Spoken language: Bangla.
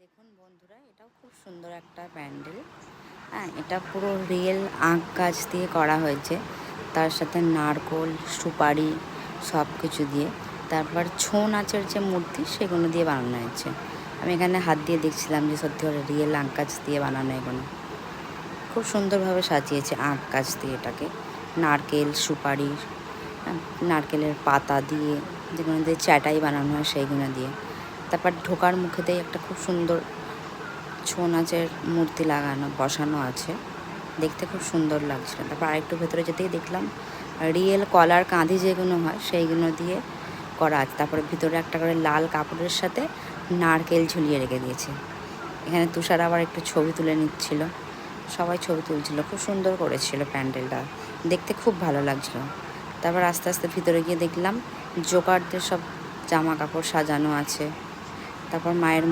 দেখুন বন্ধুরা, এটাও খুব সুন্দর একটা প্যান্ডেল। হ্যাঁ, এটা পুরো রিয়েল আখ গাছ দিয়ে করা হয়েছে, তার সাথে নারকোল, সুপারি সব কিছু দিয়ে। তারপর ছৌ নাচের যে মূর্তি সেগুলো দিয়ে বানানো হয়েছে। আমি এখানে হাত দিয়ে দেখছিলাম যে সত্যি করে রিয়েল আখ গাছ দিয়ে বানানো। এগুলো খুব সুন্দরভাবে সাজিয়েছে আখ গাছ দিয়ে এটাকে। নারকেল, সুপারি, নারকেলের পাতা দিয়ে, যেগুলো দিয়ে চাটাই বানানো হয় সেইগুলো দিয়ে। তারপর ঢোকার মুখেতেই একটা খুব সুন্দর ছৌ নাচের মূর্তি লাগানো বসানো আছে, দেখতে খুব সুন্দর লাগছিল। তারপর আরেকটু ভেতরে যেতেই দেখলাম রিয়েল কলার কাঁধি যেগুলো হয় সেইগুলো দিয়ে করা আছে। তারপরে ভিতরে একটা করে লাল কাপড়ের সাথে নারকেল ঝুলিয়ে রেখে দিয়েছে। এখানে তুষার আবার একটু ছবি তুলে নিচ্ছিল, সবাই ছবি তুলছিল। খুব সুন্দর করেছিল প্যান্ডেলটা, দেখতে খুব ভালো লাগছিল। তারপর আস্তে আস্তে ভিতরে গিয়ে দেখলাম জোকারদের সব জামা কাপড় সাজানো আছে। তারপর মায়ের